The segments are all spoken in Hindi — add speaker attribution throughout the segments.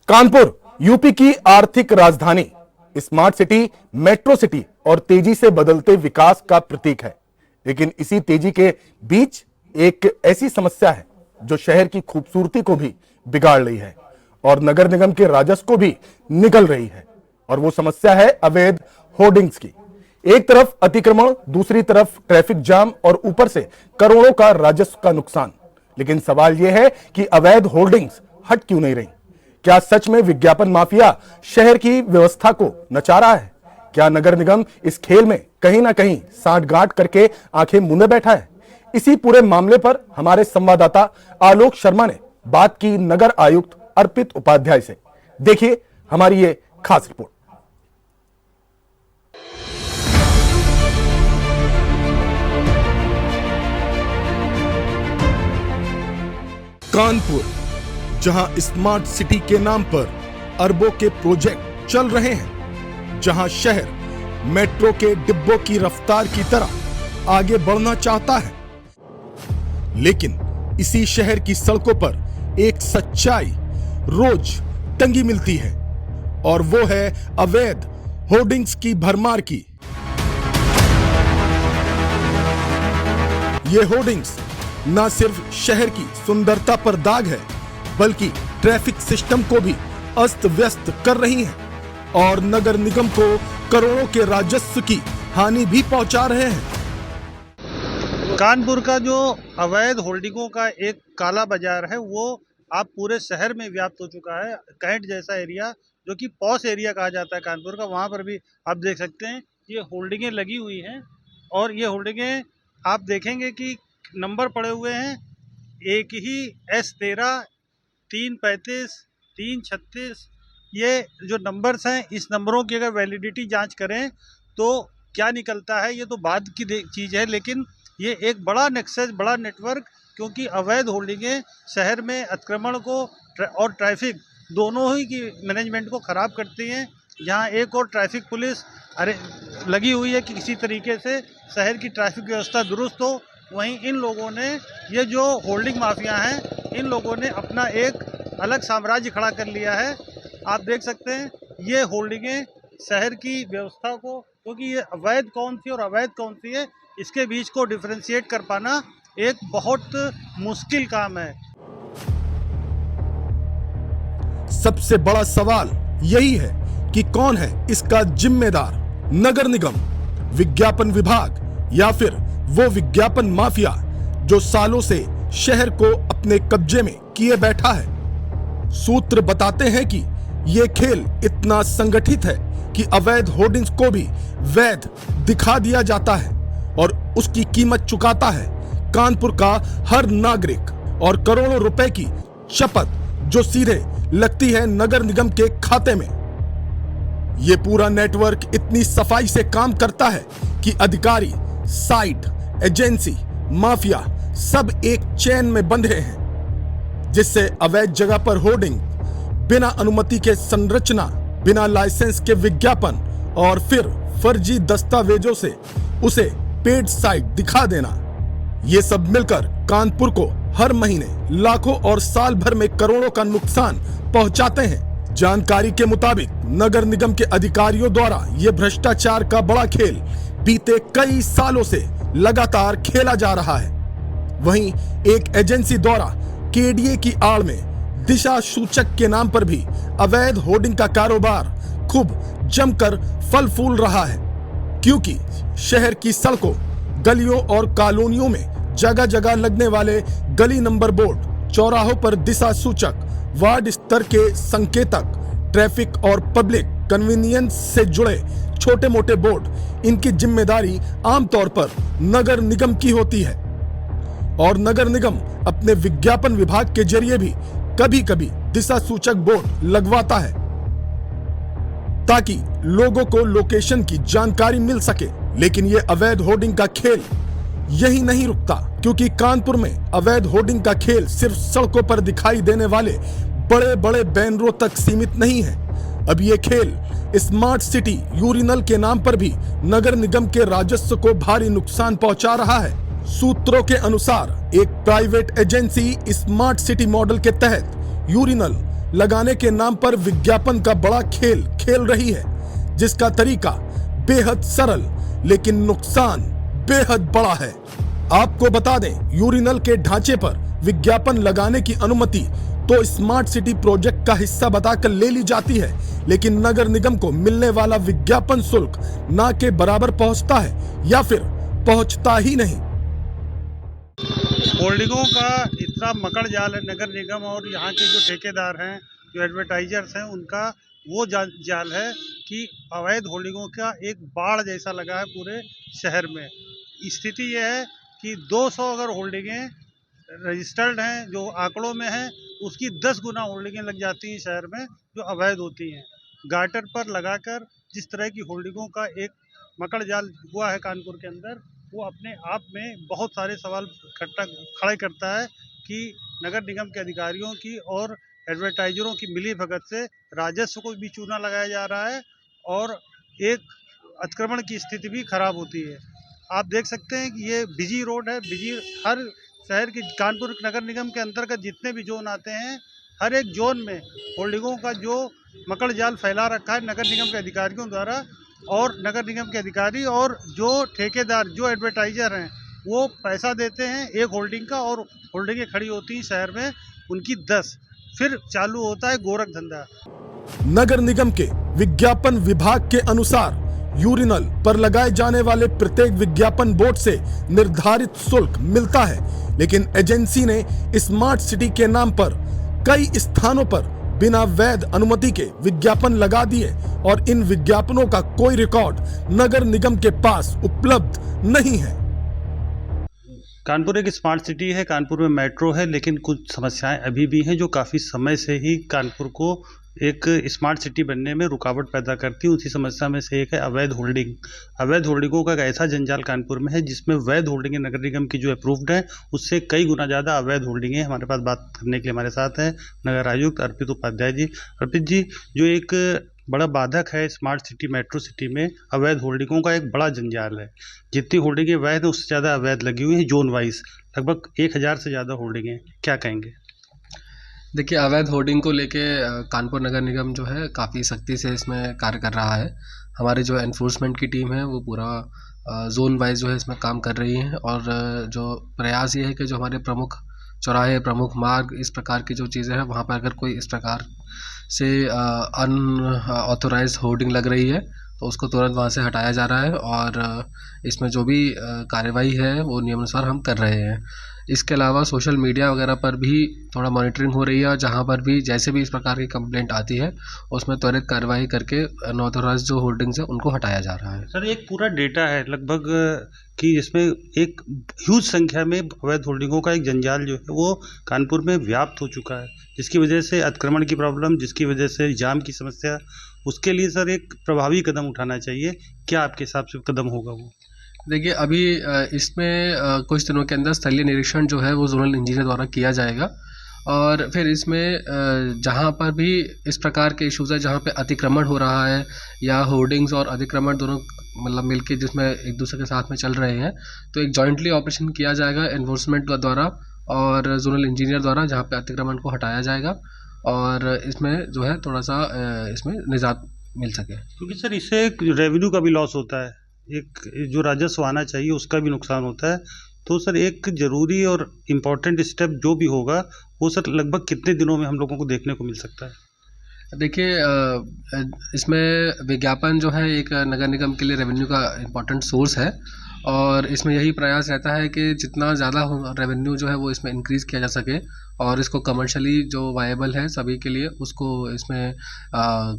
Speaker 1: कानपुर यूपी की आर्थिक राजधानी, स्मार्ट सिटी, मेट्रो सिटी और तेजी से बदलते विकास का प्रतीक है। लेकिन इसी तेजी के बीच एक ऐसी समस्या है जो शहर की खूबसूरती को भी बिगाड़ रही है और नगर निगम के राजस्व को भी निगल रही है। और वो समस्या है अवैध होर्डिंग्स की। एक तरफ अतिक्रमण, दूसरी तरफ ट्रैफिक जाम और ऊपर से करोड़ों का राजस्व का नुकसान। लेकिन सवाल यह है कि अवैध होर्डिंग्स हट क्यों नहीं रही? क्या सच में विज्ञापन माफिया शहर की व्यवस्था को नचा रहा है? क्या नगर निगम इस खेल में कहीं ना कहीं सांठगांठ करके आंखें मूंदे बैठा है? इसी पूरे मामले पर हमारे संवाददाता आलोक शर्मा ने बात की नगर आयुक्त अर्पित उपाध्याय से। देखिए हमारी ये खास रिपोर्ट। कानपुर, जहां स्मार्ट सिटी के नाम पर अरबों के प्रोजेक्ट चल रहे हैं, जहां शहर मेट्रो के डिब्बों की रफ्तार की तरह आगे बढ़ना चाहता है, लेकिन इसी शहर की सड़कों पर एक सच्चाई रोज टंगी मिलती है और वो है अवैध होर्डिंग्स की भरमार की। ये होर्डिंग्स न सिर्फ शहर की सुंदरता पर दाग है, बल्कि ट्रैफिक सिस्टम को भी अस्त व्यस्त कर रही हैं और नगर निगम को करोड़ों के राजस्व की हानि भी पहुंचा रहे हैं।
Speaker 2: कानपुर का जो अवैध होल्डिंगों का एक काला बाजार है वो आप पूरे शहर में व्याप्त हो चुका है। कैंट जैसा एरिया जो कि पॉश एरिया कहा जाता है कानपुर का, वहाँ पर भी आप देख सकते हैं ये होल्डिंगें लगी हुई हैं और ये होल्डिंगें आप देखेंगे कि नंबर पड़े हुए हैं एक ही S13, 335, 336। ये जो नंबर्स हैं, इस नंबरों की अगर वैलिडिटी जांच करें तो क्या निकलता है ये तो बाद की चीज़ है, लेकिन ये एक बड़ा नेक्सस, बड़ा नेटवर्क, क्योंकि अवैध होल्डिंगें शहर में अतिक्रमण को और ट्रैफिक दोनों ही की मैनेजमेंट को ख़राब करती हैं। जहाँ एक और ट्रैफिक पुलिस लगी हुई है कि किसी तरीके से शहर की ट्रैफिक व्यवस्था दुरुस्त हो, वहीं इन लोगों ने, ये जो होल्डिंग माफिया हैं, इन लोगों ने अपना एक अलग साम्राज्य खड़ा कर लिया है। आप देख सकते हैं ये होल्डिंगें शहर की व्यवस्था को, क्योंकि ये अवैध कौन सी और अवैध कौन सी है, इसके बीच को डिफरेंशिएट कर पाना एक बहुत मुश्किल काम है।
Speaker 1: सबसे बड़ा सवाल यही है कि कौन है इसका जिम्मेदार? नगर निगम, विज्ञापन विभाग या फिर वो विज्ञापन माफिया जो सालों से शहर को अपने कब्जे में किए बैठा है? सूत्र बताते हैं कि ये खेल इतना संगठित है कि अवैध होर्डिंग्स को भी वैध दिखा दिया जाता है और उसकी कीमत चुकाता है कानपुर का हर नागरिक, और करोड़ों रुपए की शपथ जो सीधे लगती है नगर निगम के खाते में। ये पूरा नेटवर्क इतनी सफाई से काम करता है कि अधिकारी, साइट, एजेंसी, माफिया सब एक चेन में बंधे हैं, जिससे अवैध जगह पर होर्डिंग, बिना अनुमति के संरचना, बिना लाइसेंस के विज्ञापन और फिर फर्जी दस्तावेजों से उसे पेड साइट दिखा देना, ये सब मिलकर कानपुर को हर महीने लाखों और साल भर में करोड़ों का नुकसान पहुंचाते हैं। जानकारी के मुताबिक नगर निगम के अधिकारियों द्वारा यह भ्रष्टाचार का बड़ा खेल बीते कई सालों से लगातार खेला जा रहा है। वहीं एक एजेंसी द्वारा केडीए की आड़ में दिशा सूचक के नाम पर भी अवैध होर्डिंग का कारोबार खूब जमकर फल फूल रहा है, क्योंकि शहर की सड़कों, गलियों और कॉलोनियों में जगह जगह लगने वाले गली नंबर बोर्ड, चौराहों पर दिशा सूचक, वार्ड स्तर के संकेतक, ट्रैफिक और पब्लिक कन्वीनियंस से जुड़े छोटे मोटे बोर्ड, इनकी जिम्मेदारी आमतौर पर नगर निगम की होती है और नगर निगम अपने विज्ञापन विभाग के जरिए भी कभी कभी दिशा सूचक बोर्ड लगवाता है ताकि लोगों को लोकेशन की जानकारी मिल सके। लेकिन ये अवैध होर्डिंग का खेल यही नहीं रुकता, क्योंकि कानपुर में अवैध होर्डिंग का खेल सिर्फ सड़कों पर दिखाई देने वाले बड़े बड़े बैनरों तक सीमित नहीं है। अब ये खेल स्मार्ट सिटी यूरिनल के नाम पर भी नगर निगम के राजस्व को भारी नुकसान पहुंचा रहा है। सूत्रों के अनुसार एक private agency smart city model के तहत यूरिनल लगाने के नाम पर विज्ञापन का बड़ा खेल खेल रही है, जिसका तरीका बेहद सरल लेकिन नुकसान बेहद बड़ा है। आपको बता दें, यूरिनल के ढांचे पर विज्ञापन लगाने की अनुमति तो स्मार्ट सिटी प्रोजेक्ट का हिस्सा बताकर ले ली जाती है, लेकिन नगर निगम को मिलने वाला विज्ञापन शुल्क ना के बराबर पहुंचता है या फिर पहुंचता ही नहीं।
Speaker 2: होल्डिंगों का इतना मकड़ जाल है नगर निगम और यहाँ के जो ठेकेदार हैं, जो एडवर्टाइजर्स हैं, उनका वो जाल है कि अवैध होल्डिंगों का एक बाढ़ जैसा लगा है पूरे शहर में। स्थिति यह है कि 200 अगर होल्डिंगें रजिस्टर्ड हैं, जो आंकड़ों में हैं, उसकी 10 गुना होल्डिंगें लग जाती हैं शहर में जो अवैध होती हैं। गाटर पर लगाकर जिस तरह की होल्डिंगों का एक मकड़ जाल हुआ है कानपुर के अंदर, वो अपने आप में बहुत सारे सवाल खड़े करता है कि नगर निगम के अधिकारियों की और एडवर्टाइजरों की मिली भगत से राजस्व को भी चूना लगाया जा रहा है और एक अतिक्रमण की स्थिति भी खराब होती है। आप देख सकते हैं कि ये बिजी रोड है। बिजी हर शहर की कानपुर नगर निगम के अंतर्गत जितने भी जोन आते हैं, हर एक जोन में होल्डिंगों का जो मकड़ जाल फैला रखा है नगर निगम के अधिकारियों द्वारा, और नगर निगम के अधिकारी और जो ठेकेदार, जो एडवर्टाइजर हैं, वो पैसा देते हैं एक होल्डिंग का, और होल्डिंगें खड़ी होती हैं शहर में उनकी 10, फिर चालू होता है गोरख धंधा।
Speaker 1: नगर निगम के विज्ञापन विभाग के अनुसार यूरिनल पर लगाए जाने वाले प्रत्येक विज्ञापन बोर्ड से निर्धारित शुल्क मिलता है, लेकिन एजेंसी ने स्मार्ट सिटी के नाम पर कई स्थानों पर बिना वैध अनुमति के विज्ञापन लगा दिए और इन विज्ञापनों का कोई रिकॉर्ड नगर निगम के पास उपलब्ध नहीं है।
Speaker 2: कानपुर एक स्मार्ट सिटी है, कानपुर में मेट्रो है, लेकिन कुछ समस्याएं अभी भी हैं जो काफ़ी समय से ही कानपुर को एक स्मार्ट सिटी बनने में रुकावट पैदा करती है। उसी समस्या में से एक है अवैध होल्डिंग। अवैध होल्डिंगों का एक ऐसा जंजाल कानपुर में है जिसमें वैध होल्डिंगें नगर निगम की जो अप्रूव्ड है उससे कई गुना ज़्यादा अवैध होल्डिंगें। हमारे पास बात करने के लिए हमारे साथ हैं नगर आयुक्त अर्पित उपाध्याय जी। अर्पित जी, जो एक बड़ा बाधक है स्मार्ट सिटी मेट्रो सिटी में, अवैध होल्डिंगों का एक बड़ा जंजाल है। जितनी होल्डिंगें वैध हैं उससे ज़्यादा अवैध लगी हुई हैं जोन वाइज, लगभग 1000 से ज़्यादा होल्डिंगें। क्या कहेंगे?
Speaker 3: देखिए, अवैध होर्डिंग को लेके कानपुर नगर निगम जो है काफ़ी सख्ती से इसमें कार्य कर रहा है। हमारी जो एनफोर्समेंट की टीम है वो पूरा जोन वाइज जो है इसमें काम कर रही है, और जो प्रयास ये है कि जो हमारे प्रमुख चौराहे, प्रमुख मार्ग, इस प्रकार की जो चीज़ें हैं वहाँ पर अगर कोई इस प्रकार से अनऑथोराइज होर्डिंग लग रही है तो उसको तुरंत वहाँ से हटाया जा रहा है, और इसमें जो भी कार्रवाई है वो नियमानुसार हम कर रहे हैं। इसके अलावा सोशल मीडिया वगैरह पर भी थोड़ा मॉनिटरिंग हो रही है, और जहाँ पर भी जैसे भी इस प्रकार की कंप्लेंट आती है उसमें त्वरित कार्रवाई करके अनऑथोराइज जो होर्डिंग्स है उनको हटाया जा रहा है।
Speaker 2: सर, एक पूरा डेटा है लगभग कि इसमें एक ह्यूज संख्या में अवैध होल्डिंगों का एक जंजाल जो है वो कानपुर में व्याप्त हो चुका है, जिसकी वजह से अतिक्रमण की प्रॉब्लम, जिसकी वजह से जाम की समस्या। उसके लिए सर एक प्रभावी कदम उठाना चाहिए। क्या आपके हिसाब से कदम होगा वो?
Speaker 3: देखिए, अभी इसमें कुछ दिनों के अंदर स्थलीय निरीक्षण जो है वो जोनल इंजीनियर द्वारा किया जाएगा, और फिर इसमें जहाँ पर भी इस प्रकार के इश्यूज़ है, जहाँ पे अतिक्रमण हो रहा है या होर्डिंग्स और अतिक्रमण दोनों मतलब मिलके जिसमें एक दूसरे के साथ में चल रहे हैं, तो एक जॉइंटली ऑपरेशन किया जाएगा एनफोर्समेंट द्वारा और जोनल इंजीनियर द्वारा, जहाँ पे अतिक्रमण को हटाया जाएगा और इसमें जो है थोड़ा सा इसमें निजात मिल सके।
Speaker 2: क्योंकि सर इससे एक रेवेन्यू का भी लॉस होता है, एक जो राजस्व आना चाहिए उसका भी नुकसान होता है। तो सर एक ज़रूरी और इम्पॉर्टेंट स्टेप जो भी होगा वो सर लगभग कितने दिनों में हम लोगों को देखने को मिल सकता है?
Speaker 3: देखिए, इसमें विज्ञापन जो है एक नगर निगम के लिए रेवेन्यू का इम्पोर्टेंट सोर्स है, और इसमें यही प्रयास रहता है कि जितना ज़्यादा रेवेन्यू जो है वो इसमें इंक्रीज़ किया जा सके, और इसको कमर्शियली जो वायबल है सभी के लिए उसको इसमें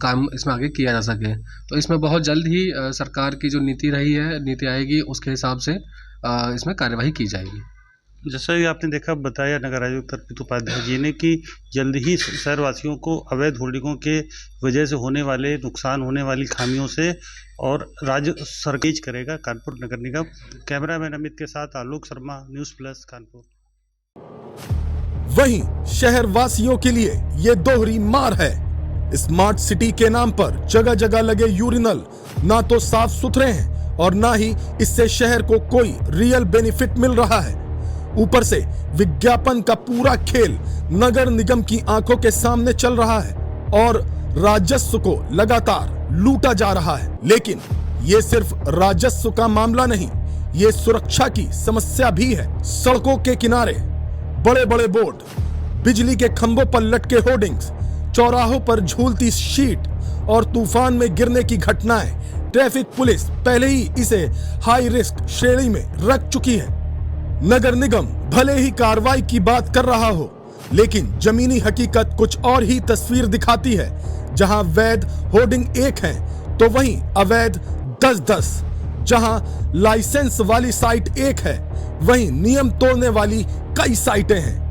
Speaker 3: काम इसमें आगे किया जा सके। तो इसमें बहुत जल्द ही सरकार की जो नीति रही है, नीति आएगी, उसके हिसाब से इसमें कार्यवाही की जाएगी।
Speaker 2: जैसा कि आपने देखा, बताया नगर आयुक्त अर्पित उपाध्याय जी ने कि जल्द ही शहरवासियों को अवैध होल्डिंगों के वजह से होने वाले नुकसान, होने वाली खामियों से और राज्य सरकेज करेगा कानपुर नगर निगम। कैमरामैन अमित के साथ आलोक शर्मा, न्यूज़ प्लस कानपुर।
Speaker 1: वहीं शहर वासियों के लिए ये दोहरी मार है। स्मार्ट सिटी के नाम पर जगह जगह लगे यूरिनल ना तो साफ सुथरे हैं और ना ही इससे शहर को कोई रियल बेनिफिट मिल रहा है। ऊपर से विज्ञापन का पूरा खेल नगर निगम की आंखों के सामने चल रहा है और राजस्व को लगातार लूटा जा रहा है। लेकिन ये सिर्फ राजस्व का मामला नहीं, ये सुरक्षा की समस्या भी है। सड़कों के किनारे बड़े बड़े बोर्ड, बिजली के खंभों पर लटके होर्डिंग्स, चौराहों पर झूलती शीट और तूफान में गिरने की घटनाएं ट्रैफिक पुलिस पहले ही इसे हाई रिस्क श्रेणी में रख चुकी है। नगर निगम भले ही कार्रवाई की बात कर रहा हो, लेकिन जमीनी हकीकत कुछ और ही तस्वीर दिखाती है। जहां वैध होर्डिंग एक है तो वहीं अवैध 10-10, जहां लाइसेंस वाली साइट एक है वहीं नियम तोड़ने वाली कई साइटें हैं।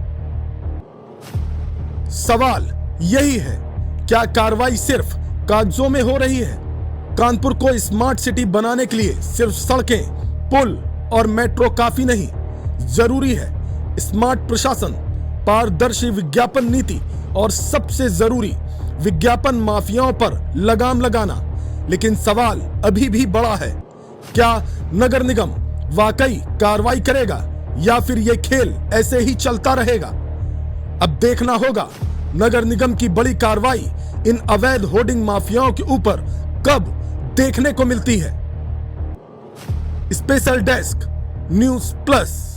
Speaker 1: सवाल यही है, क्या कार्रवाई सिर्फ कागजों में हो रही है? कानपुर को स्मार्ट सिटी बनाने के लिए सिर्फ सड़कें, पुल और मेट्रो काफी नहीं, जरूरी है स्मार्ट प्रशासन, पारदर्शी विज्ञापन नीति और सबसे जरूरी विज्ञापन माफियाओं पर लगाम लगाना। लेकिन सवाल अभी भी बड़ा है, क्या नगर निगम वाकई कार्रवाई करेगा या फिर यह खेल ऐसे ही चलता रहेगा? अब देखना होगा नगर निगम की बड़ी कार्रवाई इन अवैध होर्डिंग माफियाओं के ऊपर कब देखने को मिलती है। Special desk news plus.